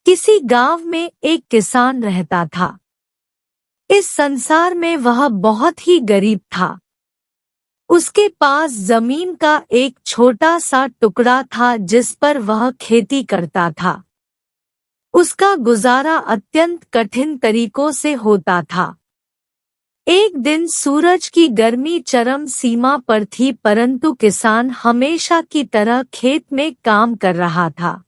किसी गांव में एक किसान रहता था। इस संसार में वह बहुत ही गरीब था। उसके पास जमीन का एक छोटा सा टुकड़ा था जिस पर वह खेती करता था। उसका गुजारा अत्यंत कठिन तरीकों से होता था। एक दिन सूरज की गर्मी चरम सीमा पर थी, परंतु किसान हमेशा की तरह खेत में काम कर रहा था।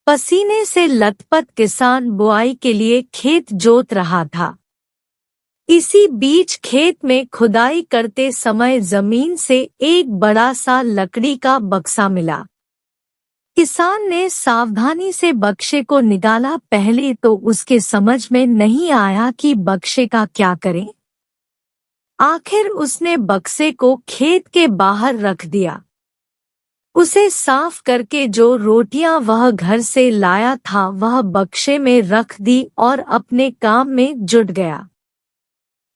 पसीने से लथपथ किसान बुआई के लिए खेत जोत रहा था। इसी बीच खेत में खुदाई करते समय जमीन से एक बड़ा सा लकड़ी का बक्सा मिला। किसान ने सावधानी से बक्से को निकाला। पहले तो उसके समझ में नहीं आया कि बक्से का क्या करें। आखिर उसने बक्से को खेत के बाहर रख दिया। उसे साफ करके जो रोटियां वह घर से लाया था वह बक्से में रख दी और अपने काम में जुट गया।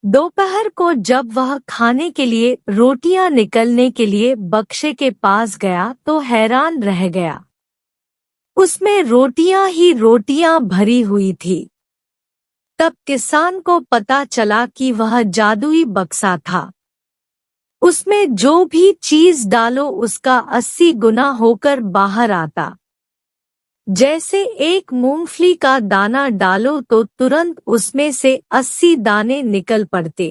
दोपहर को जब वह खाने के लिए रोटियां निकलने के लिए बक्से के पास गया तो हैरान रह गया। उसमें रोटियां ही रोटियां भरी हुई थी। तब किसान को पता चला कि वह जादुई बक्सा था। उसमें जो भी चीज डालो उसका 80 गुना होकर बाहर आता। जैसे एक मूंगफली का दाना डालो तो तुरंत उसमें से 80 दाने निकल पड़ते।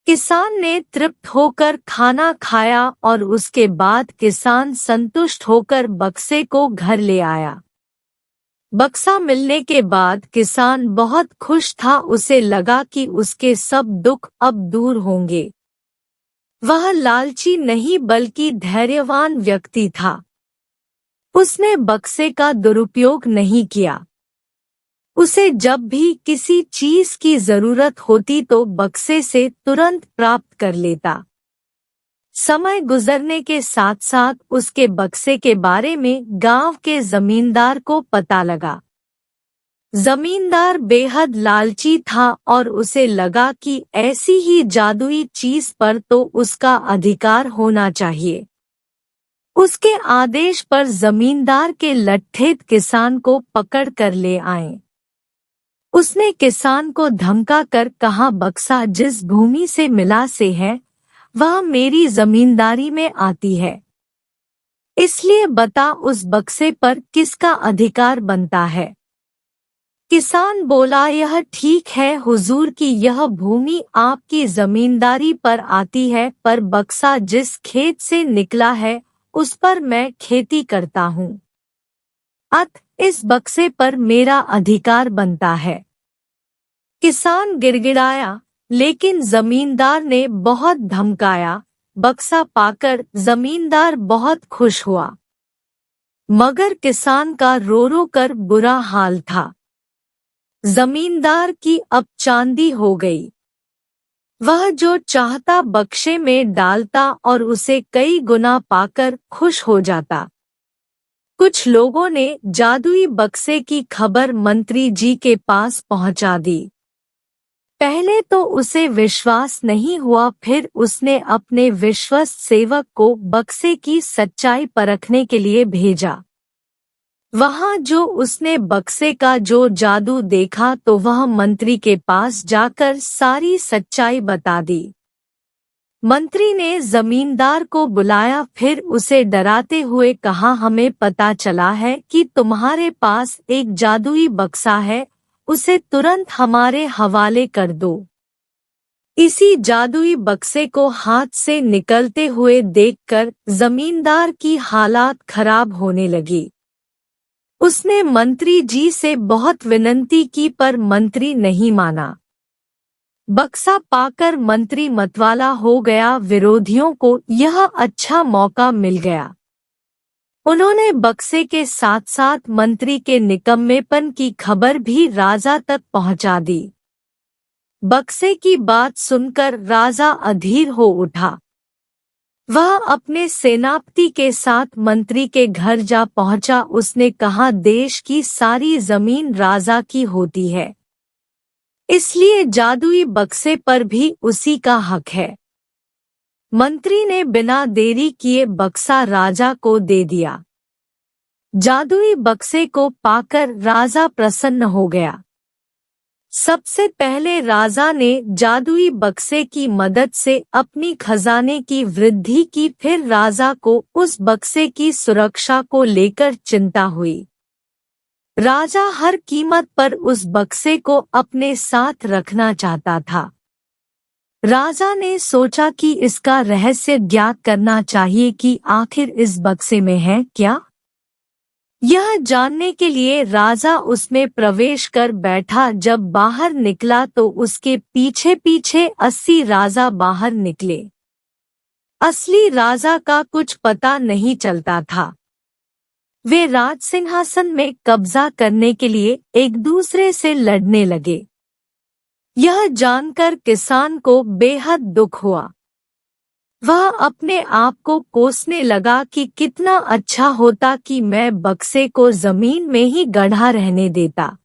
किसान ने तृप्त होकर खाना खाया और उसके बाद किसान संतुष्ट होकर बक्से को घर ले आया। बक्सा मिलने के बाद किसान बहुत खुश था। उसे लगा कि उसके सब दुख अब दूर होंगे। वह लालची नहीं बल्कि धैर्यवान व्यक्ति था। उसने बक्से का दुरुपयोग नहीं किया। उसे जब भी किसी चीज की जरूरत होती तो बक्से से तुरंत प्राप्त कर लेता। समय गुजरने के साथ साथ उसके बक्से के बारे में गांव के जमींदार को पता लगा। जमींदार बेहद लालची था और उसे लगा कि ऐसी ही जादुई चीज पर तो उसका अधिकार होना चाहिए। उसके आदेश पर जमींदार के लट्ठेत किसान को पकड़ कर ले आए। उसने किसान को धमका कर कहा, बक्सा जिस भूमि से मिला से है वह मेरी जमींदारी में आती है, इसलिए बता उस बक्से पर किसका अधिकार बनता है। किसान बोला, यह ठीक है हुजूर की यह भूमि आपकी जमींदारी पर आती है, पर बक्सा जिस खेत से निकला है उस पर मैं खेती करता हूँ, अतः इस बक्से पर मेरा अधिकार बनता है। किसान गिड़गिड़ाया, लेकिन जमींदार ने बहुत धमकाया। बक्सा पाकर जमींदार बहुत खुश हुआ, मगर किसान का रो रो कर बुरा हाल था। जमींदार की अब चांदी हो गई। वह जो चाहता बक्से में डालता और उसे कई गुना पाकर खुश हो जाता। कुछ लोगों ने जादुई बक्से की खबर मंत्री जी के पास पहुंचा दी। पहले तो उसे विश्वास नहीं हुआ, फिर उसने अपने विश्वस्त सेवक को बक्से की सच्चाई परखने के लिए भेजा। वहां जो उसने बक्से का जो जादू देखा तो वह मंत्री के पास जाकर सारी सच्चाई बता दी। मंत्री ने जमींदार को बुलाया, फिर उसे डराते हुए कहा, हमें पता चला है कि तुम्हारे पास एक जादुई बक्सा है, उसे तुरंत हमारे हवाले कर दो। इसी जादुई बक्से को हाथ से निकलते हुए देखकर जमींदार की हालात खराब होने लगी। उसने मंत्री जी से बहुत विनती की पर मंत्री नहीं माना। बक्सा पाकर मंत्री मतवाला हो गया। विरोधियों को यह अच्छा मौका मिल गया। उन्होंने बक्से के साथ साथ मंत्री के निकम्मेपन की खबर भी राजा तक पहुंचा दी। बक्से की बात सुनकर राजा अधीर हो उठा। वह अपने सेनापति के साथ मंत्री के घर जा पहुंचा। उसने कहा, देश की सारी जमीन राजा की होती है, इसलिए जादुई बक्से पर भी उसी का हक है। मंत्री ने बिना देरी किए बक्सा राजा को दे दिया। जादुई बक्से को पाकर राजा प्रसन्न हो गया। सबसे पहले राजा ने जादुई बक्से की मदद से अपनी खजाने की वृद्धि की, फिर राजा को उस बक्से की सुरक्षा को लेकर चिंता हुई। राजा हर कीमत पर उस बक्से को अपने साथ रखना चाहता था। राजा ने सोचा कि इसका रहस्य ज्ञात करना चाहिए कि आखिर इस बक्से में है क्या। यह जानने के लिए राजा उसमें प्रवेश कर बैठा। जब बाहर निकला तो उसके पीछे पीछे 80 राजा बाहर निकले। असली राजा का कुछ पता नहीं चलता था। वे राज सिंहासन में कब्जा करने के लिए एक दूसरे से लड़ने लगे। यह जानकर किसान को बेहद दुख हुआ। वह अपने आप को कोसने लगा कि कितना अच्छा होता कि मैं बक्से को जमीन में ही गढ़ा रहने देता।